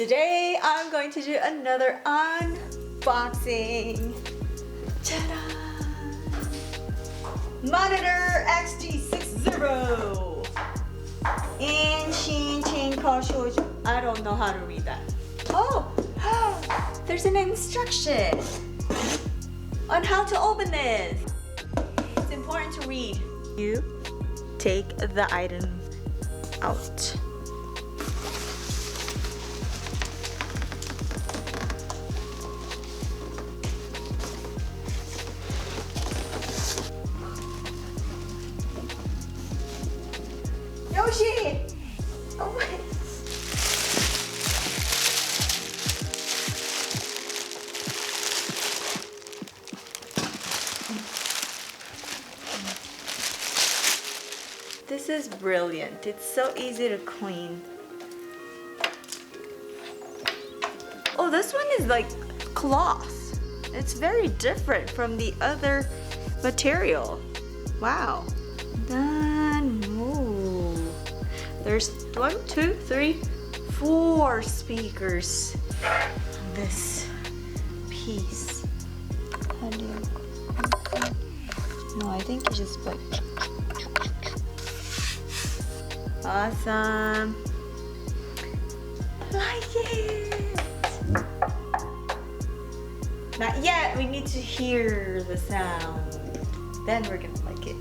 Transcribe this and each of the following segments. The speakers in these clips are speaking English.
Today I'm going to do another unboxing. Ta-da! Monitor XT60 and Shin Chain Caution. I don't know how to read that. Oh, there's an instruction on how to open this. It's important to read. You take the item out. Yoshi! Oh my. This is brilliant. It's so easy to clean. Oh, this one is like cloth. It's very different from the other material. Wow. Done. Ooh. There's 1, 2, 3, 4 speakers on this piece. How do you... No, I think you just put... Awesome. Like it. Not yet. We need to hear the sound. Then we're gonna like it.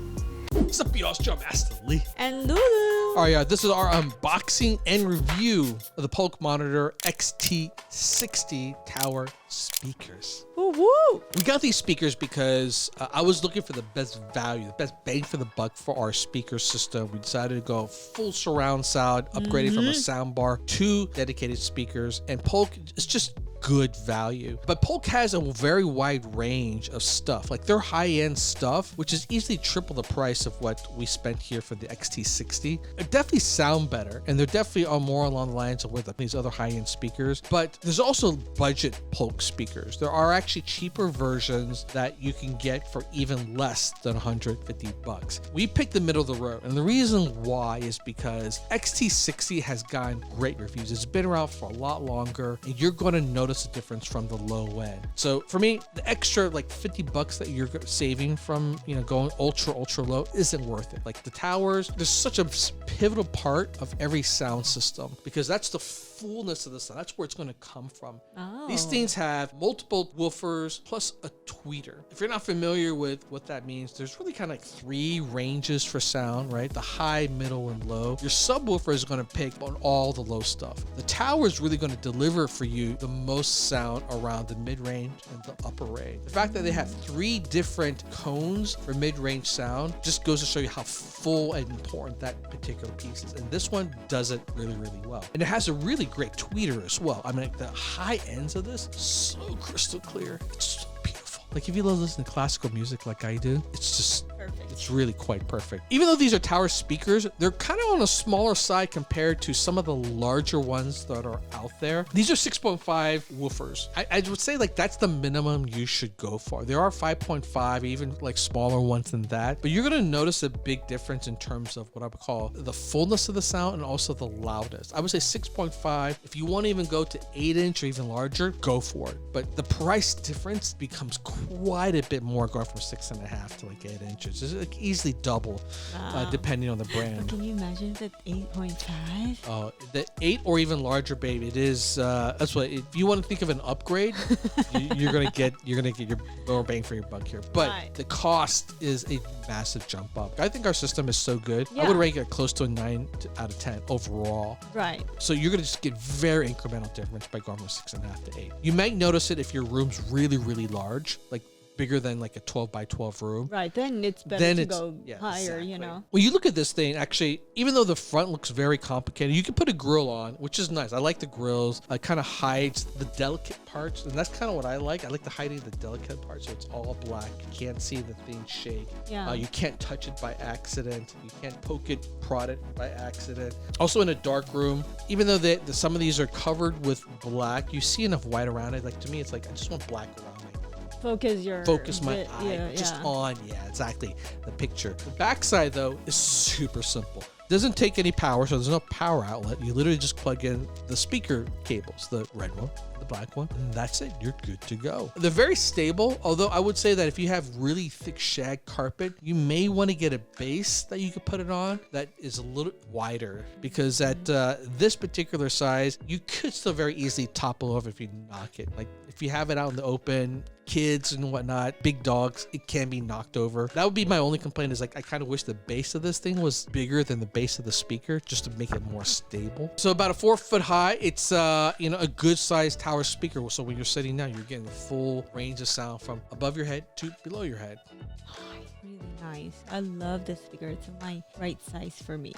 What's up, y'all? It's Joe Master Lee. And Lulu. Alright, yeah, this is our unboxing and review of the Polk Monitor XT60 Tower speakers. Woo woo. We got these speakers because I was looking for the best value, the best bang for the buck for our speaker system. We decided to go full surround sound, upgraded from a sound bar to dedicated speakers, and Polk is just good value. But Polk has a very wide range of stuff, like their high-end stuff, which is easily triple the price of what we spent here for the XT60. It definitely sound better, and they're definitely are more along the lines of with these other high-end speakers. But there's also budget Polk speakers. There are actually cheaper versions that you can get for even less than 150 bucks. We picked the middle of the road, and the reason why is because XT60 has gotten great reviews. It's been around for a lot longer, and you're going to notice a difference from the low end. So for me, the extra like 50 bucks that you're saving from, you know, going ultra low isn't worth it. Like the towers, there's such a pivotal part of every sound system because that's the fullness of the sound. That's where it's going to come from. Oh. These things have multiple woofers plus a tweeter. If you're not familiar with what that means, there's really kind of like 3 ranges for sound, right? The high, middle, and low. Your subwoofer is going to pick on all the low stuff. The tower is really going to deliver for you the most sound around the mid-range and the upper range. The fact that they have 3 different cones for mid-range sound just goes to show you how full and important that particular piece is. And this one does it really well. And it has a really great tweeter as well. I mean, like the high ends of this, so crystal clear. It's so beautiful. Like if you listen to classical music like I do, it's just perfect. It's really quite perfect. Even though these are tower speakers, they're kind of on a smaller side compared to some of the larger ones that are out there. These are 6.5 woofers. I would say like that's the minimum you should go for. There are 5.5, even like smaller ones than that, but you're going to notice a big difference in terms of what I would call the fullness of the sound and also the loudness. I would say 6.5. If you want to even go to 8-inch or even larger, go for it. But the price difference becomes quite a bit more going from 6.5 to like 8 inches. It's like easily double, depending on the brand. Can you imagine that 8.5? The 8 or even larger, babe. It is. That's what. If you want to think of an upgrade, you're gonna get your more bang for your buck here. But the cost is a massive jump up. I think our system is so good. Yeah. I would rank it close to a 9 out of 10 overall. Right. So you're gonna just get very incremental difference by going from 6.5 to 8. You might notice it if your room's really large, like bigger than like a 12 by 12 room. Right, then it's better to go higher, exactly. You know. When you look at this thing, actually, even though the front looks very complicated, you can put a grill on, which is nice. I like the grills. It kind of hides the delicate parts, and that's kind of what I like. I like the hiding the delicate parts, so it's all black. You can't see the thing shake. Yeah. You can't touch it by accident. You can't poke it, prod it by accident. Also in a dark room, even though some of these are covered with black, you see enough white around it. Like to me, it's like I just want black around me. Focus my eye just on, exactly, the picture. The backside though is super simple. Doesn't take any power, so there's no power outlet. You literally just plug in the speaker cables, the red one, the black one, and that's it. You're good to go. They're very stable, although I would say that if you have really thick shag carpet, you may want to get a base that you could put it on that is a little wider, because at this particular size, you could still very easily topple over if you knock it. Like if you have it out in the open, kids and whatnot, big dogs, it can be knocked over. That would be my only complaint, is like I kind of wish the base of this thing was bigger than the base of the speaker, just to make it more stable. So about a 4 foot high, it's a good sized tower speaker. So when you're sitting down, you're getting the full range of sound from above your head to below your head. Really nice. I love the speaker. It's my right size for me.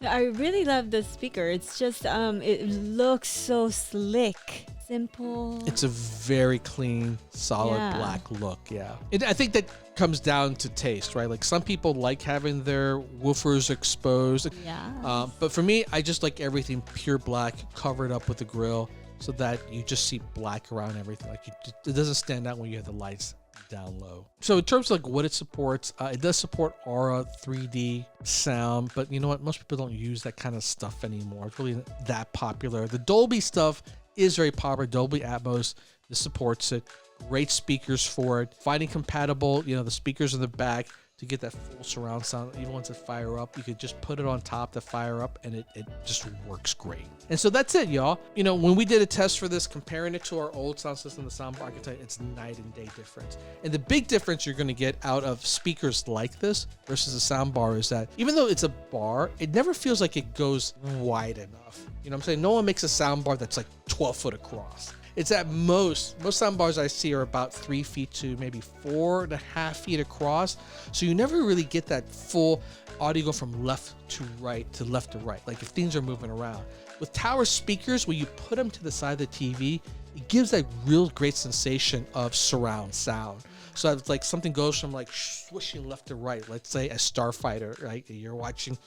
I really love the speaker. It's just it looks so slick. Simple. It's a very clean, solid black look. Yeah. I think that comes down to taste, right? Like some people like having their woofers exposed. Yeah. But for me, I just like everything pure black, covered up with the grill, so that you just see black around everything. Like it doesn't stand out when you have the lights down low. So in terms of like what it supports, it does support Aura 3D sound, but you know what? Most people don't use that kind of stuff anymore. It's really not that popular. The Dolby stuff is very popular. Dolby Atmos, this supports it. Great speakers for it. Finding compatible, the speakers in the back to get that full surround sound. Even once it fire up, you could just put it on top to fire up, and it just works great. And so that's it, y'all. When we did a test for this, comparing it to our old sound system, the soundbar, I can tell you it's night and day difference. And the big difference you're going to get out of speakers like this versus a soundbar is that even though it's a bar, it never feels like it goes wide enough. You know what I'm saying? No one makes a soundbar that's like 12 foot across. It's at most soundbars I see are about 3 feet to maybe 4.5 feet across. So you never really get that full audio go from left to right to left to right, like if things are moving around. With tower speakers, when you put them to the side of the TV, it gives that real great sensation of surround sound. So it's like something goes from like swishing left to right. Let's say a Starfighter, right? You're watching,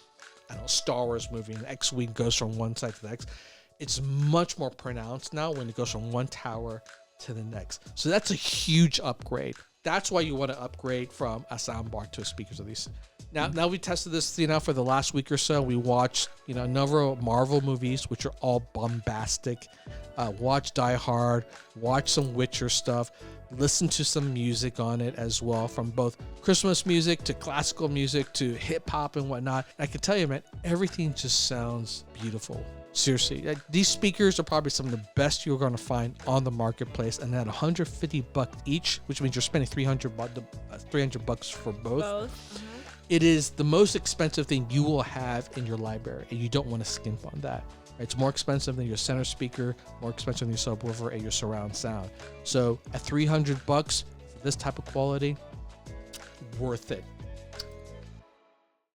Star Wars movie, and X-Wing goes from one side to the next. It's much more pronounced now when it goes from one tower to the next. So that's a huge upgrade. That's why you want to upgrade from a soundbar to a speakers of these. Now we tested this, for the last week or so. We watched, a number of Marvel movies, which are all bombastic. Watch Die Hard, watch some Witcher stuff, listen to some music on it as well, from both Christmas music to classical music to hip hop and whatnot. And I can tell you, man, everything just sounds beautiful. Seriously, these speakers are probably some of the best you're going to find on the marketplace, and at $150 each, which means you're spending $300 for both. It is the most expensive thing you will have in your library, and you don't want to skimp on that. It's more expensive than your center speaker, more expensive than your subwoofer and your surround sound. So at $300 for this type of quality, worth it.